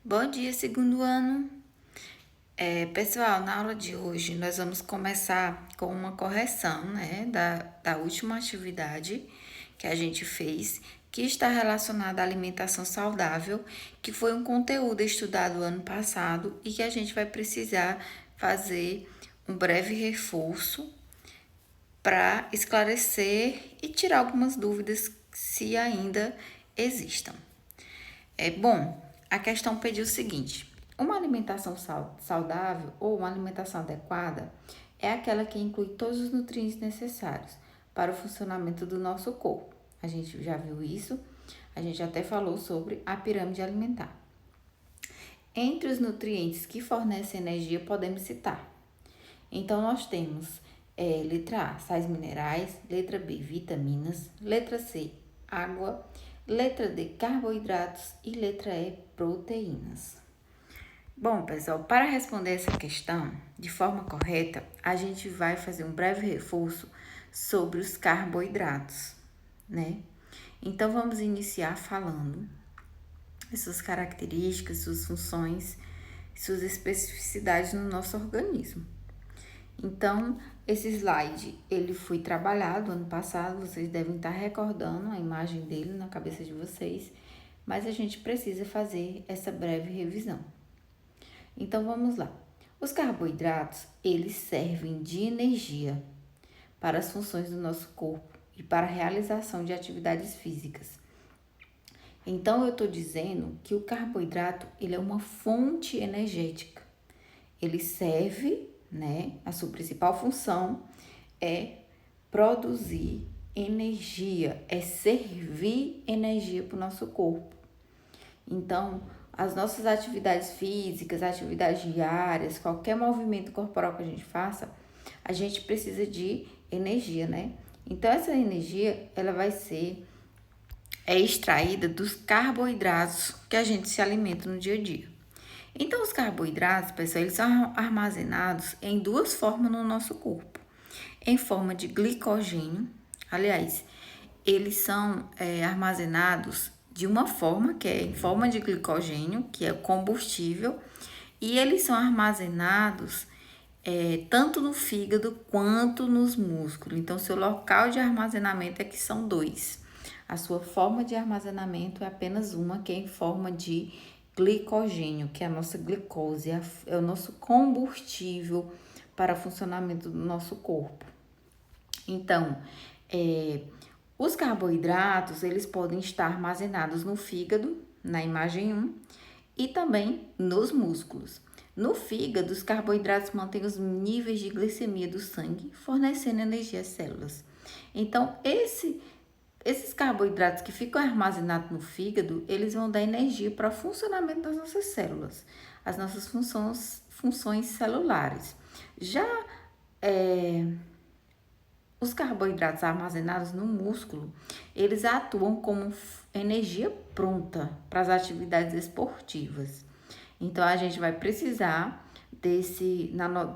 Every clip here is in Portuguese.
Bom dia, segundo ano. Pessoal, na aula de hoje nós vamos começar com uma correção, né, da última atividade que a gente fez, que está relacionada à alimentação saudável, que foi um conteúdo estudado ano passado e que a gente vai precisar fazer um breve reforço para esclarecer e tirar algumas dúvidas se ainda existam. Bom, a questão pediu o seguinte: uma alimentação saudável ou uma alimentação adequada é aquela que inclui todos os nutrientes necessários para o funcionamento do nosso corpo. A gente já viu isso, a gente até falou sobre a pirâmide alimentar. Entre os nutrientes que fornecem energia, podemos citar. Então, nós temos letra A, sais minerais, letra B, vitaminas, letra C, água, letra D, carboidratos e letra E, proteínas. Bom, pessoal, para responder essa questão de forma correta, a gente vai fazer um breve reforço sobre os carboidratos, né? Então, vamos iniciar falando suas características, suas funções, suas especificidades no nosso organismo. Então, esse slide, ele foi trabalhado ano passado, vocês devem estar recordando a imagem dele na cabeça de vocês, mas a gente precisa fazer essa breve revisão. Então, vamos lá. Os carboidratos, eles servem de energia para as funções do nosso corpo e para a realização de atividades físicas. Então, eu estou dizendo que o carboidrato, ele é uma fonte energética. Ele serve, né? A sua principal função é produzir energia, é servir energia para o nosso corpo. Então, as nossas atividades físicas, atividades diárias, qualquer movimento corporal que a gente faça, a gente precisa de energia, né? Então, essa energia, ela vai ser extraída dos carboidratos que a gente se alimenta no dia a dia. Então, os carboidratos, pessoal, eles são armazenados em duas formas no nosso corpo. Em forma de glicogênio, aliás, eles são armazenados de uma forma, que é em forma de glicogênio, que é combustível, e eles são armazenados tanto no fígado quanto nos músculos. Então, seu local de armazenamento é que são dois. A sua forma de armazenamento é apenas uma, que é em forma de glicogênio, que é a nossa glicose, é o nosso combustível para o funcionamento do nosso corpo. Então, os carboidratos, eles podem estar armazenados no fígado, na imagem 1, e também nos músculos. No fígado, os carboidratos mantêm os níveis de glicemia do sangue, fornecendo energia às células. Então, esses carboidratos que ficam armazenados no fígado, eles vão dar energia para o funcionamento das nossas células, as nossas funções celulares. Já os carboidratos armazenados no músculo, eles atuam como energia pronta para as atividades esportivas. Então, a gente vai precisar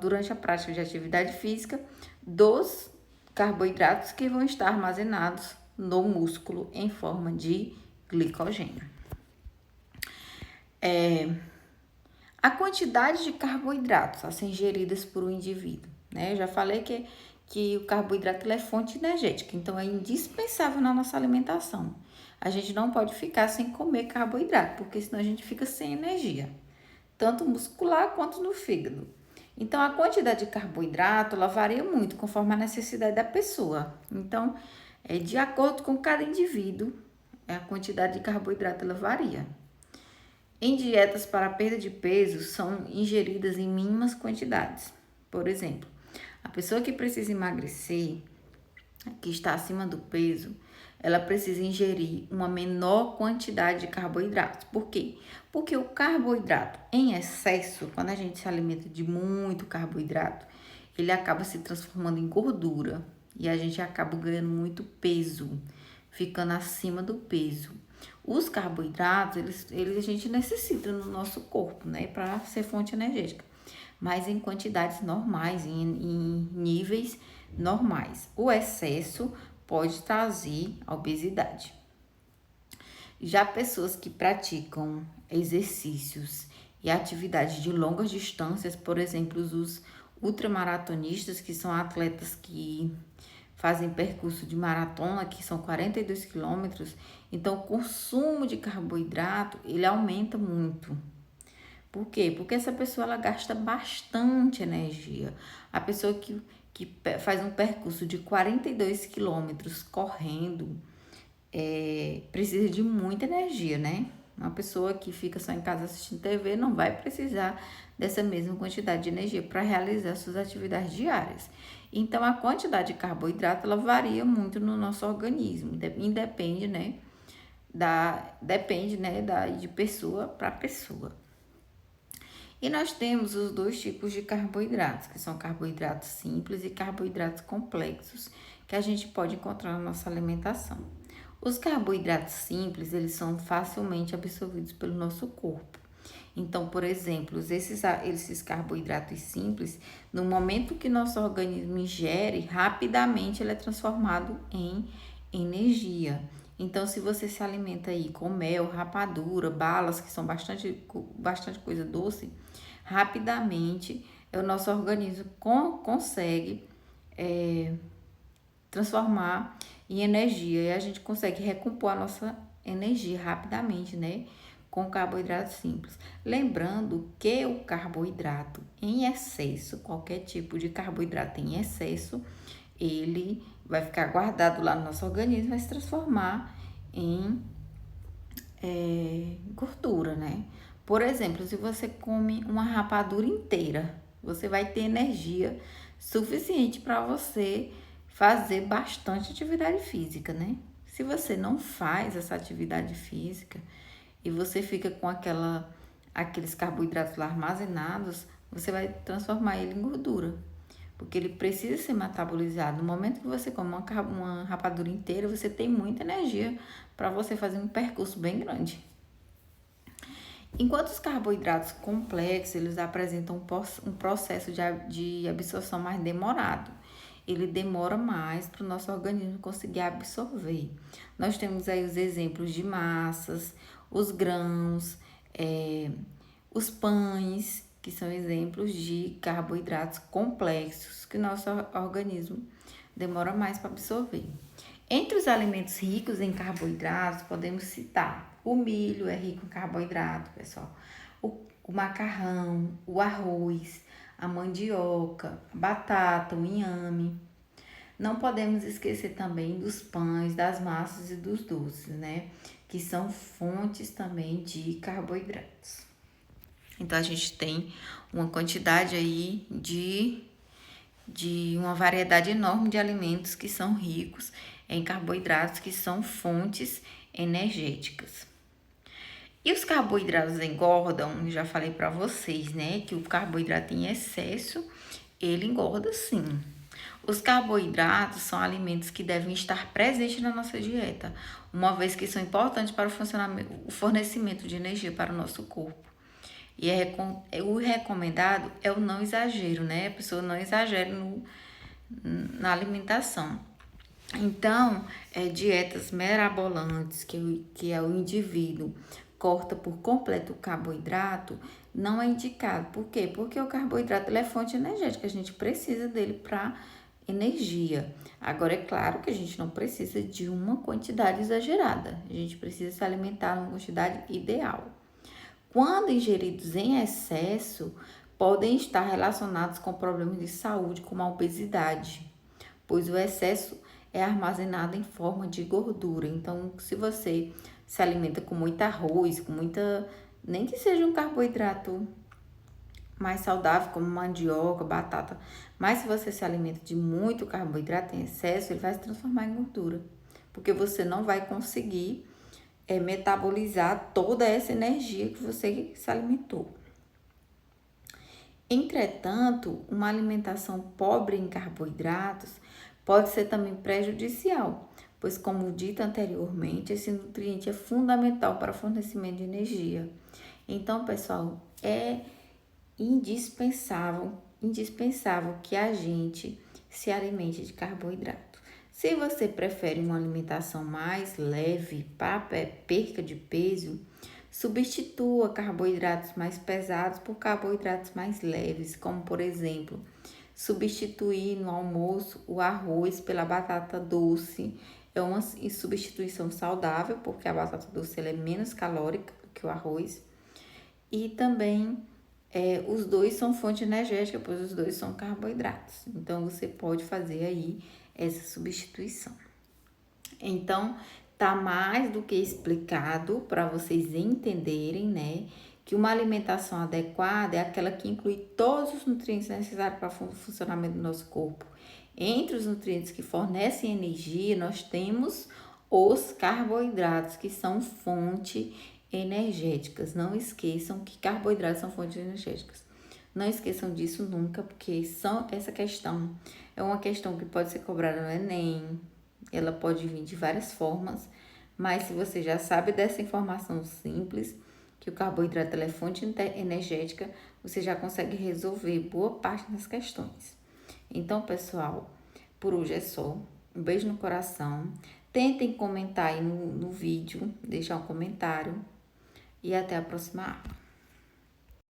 durante a prática de atividade física, dos carboidratos que vão estar armazenados no músculo em forma de glicogênio. A quantidade de carboidratos a ser ingeridas por um indivíduo, né? Eu já falei que o carboidrato é fonte energética, então é indispensável na nossa alimentação. A gente não pode ficar sem comer carboidrato, porque senão a gente fica sem energia, tanto muscular quanto no fígado. Então, a quantidade de carboidrato, ela varia muito conforme a necessidade da pessoa. Então, de acordo com cada indivíduo, a quantidade de carboidrato, ela varia. Em dietas para a perda de peso, são ingeridas em mínimas quantidades. Por exemplo, a pessoa que precisa emagrecer, que está acima do peso, ela precisa ingerir uma menor quantidade de carboidratos. Por quê? Porque o carboidrato em excesso, quando a gente se alimenta de muito carboidrato, ele acaba se transformando em gordura e a gente acaba ganhando muito peso, ficando acima do peso. Os carboidratos, eles a gente necessita no nosso corpo, né, para ser fonte energética, mas em quantidades normais, em níveis normais. O excesso pode trazer a obesidade. Já pessoas que praticam exercícios e atividades de longas distâncias, por exemplo, os ultramaratonistas, que são atletas que fazem percurso de maratona, que são 42 quilômetros, então o consumo de carboidrato, ele aumenta muito. Por quê? Porque essa pessoa, ela gasta bastante energia. A pessoa que faz um percurso de 42 quilômetros correndo, precisa de muita energia, né? Uma pessoa que fica só em casa assistindo TV não vai precisar dessa mesma quantidade de energia para realizar suas atividades diárias. Então, a quantidade de carboidrato, ela varia muito no nosso organismo, independe, né? Depende, né, de pessoa para pessoa. E nós temos os dois tipos de carboidratos, que são carboidratos simples e carboidratos complexos, que a gente pode encontrar na nossa alimentação. Os carboidratos simples, eles são facilmente absorvidos pelo nosso corpo. Então, por exemplo, esses carboidratos simples, no momento que nosso organismo ingere, rapidamente ele é transformado em energia. Então, se você se alimenta aí com mel, rapadura, balas, que são bastante coisa doce, rapidamente o nosso organismo consegue transformar em energia e a gente consegue recompor a nossa energia rapidamente, né? Com carboidrato simples. Lembrando que o carboidrato em excesso, qualquer tipo de carboidrato em excesso, ele vai ficar guardado lá no nosso organismo, vai se transformar em gordura, né? Por exemplo, se você come uma rapadura inteira, você vai ter energia suficiente para você fazer bastante atividade física, né? Se você não faz essa atividade física e você fica com aqueles carboidratos lá armazenados, você vai transformar ele em gordura, porque ele precisa ser metabolizado. No momento que você come uma rapadura inteira, você tem muita energia para você fazer um percurso bem grande. Enquanto os carboidratos complexos, eles apresentam um processo de absorção mais demorado. Ele demora mais para o nosso organismo conseguir absorver. Nós temos aí os exemplos de massas, os grãos, os pães, que são exemplos de carboidratos complexos que o nosso organismo demora mais para absorver. Entre os alimentos ricos em carboidratos, podemos citar o milho, é rico em carboidrato, pessoal. O macarrão, o arroz, a mandioca, a batata, o inhame. Não podemos esquecer também dos pães, das massas e dos doces, né? Que são fontes também de carboidratos. Então, a gente tem uma quantidade aí de uma variedade enorme de alimentos que são ricos em carboidratos, que são fontes energéticas. E os carboidratos engordam? Já falei para vocês, né, que o carboidrato em excesso, ele engorda sim. Os carboidratos são alimentos que devem estar presentes na nossa dieta, uma vez que são importantes para o fornecimento de energia para o nosso corpo. E o recomendado é o não exagero, né? A pessoa não exagere na alimentação. Então, dietas mirabolantes, que é o indivíduo corta por completo o carboidrato, não é indicado. Por quê? Porque o carboidrato ele é fonte energética, a gente precisa dele para energia. Agora, é claro que a gente não precisa de uma quantidade exagerada, a gente precisa se alimentar numa quantidade ideal. Quando ingeridos em excesso, podem estar relacionados com problemas de saúde, como a obesidade, pois o excesso é armazenado em forma de gordura. Então, se você se alimenta com muito arroz, nem que seja um carboidrato mais saudável, como mandioca, batata, mas se você se alimenta de muito carboidrato em excesso, ele vai se transformar em gordura, porque você não vai conseguir metabolizar toda essa energia que você se alimentou. Entretanto, uma alimentação pobre em carboidratos pode ser também prejudicial, pois, como dito anteriormente, esse nutriente é fundamental para o fornecimento de energia. Então, pessoal, é indispensável que a gente se alimente de carboidrato. Se você prefere uma alimentação mais leve para perca de peso, substitua carboidratos mais pesados por carboidratos mais leves, como por exemplo, substituir no almoço o arroz pela batata doce. É uma substituição saudável, porque a batata doce ela é menos calórica do que o arroz. E também os dois são fonte energética, pois os dois são carboidratos. Então, você pode fazer aí essa substituição. Então, tá mais do que explicado para vocês entenderem, né? Que uma alimentação adequada é aquela que inclui todos os nutrientes necessários para o funcionamento do nosso corpo. Entre os nutrientes que fornecem energia, nós temos os carboidratos, que são fonte energéticas. Não esqueçam que carboidratos são fontes energéticas. Não esqueçam disso nunca, porque essa questão é uma questão que pode ser cobrada no Enem, ela pode vir de várias formas, mas se você já sabe dessa informação simples, que o carboidrato é fonte energética, você já consegue resolver boa parte das questões. Então, pessoal, por hoje é só. Um beijo no coração. Tentem comentar aí no vídeo, deixar um comentário e até a próxima aula.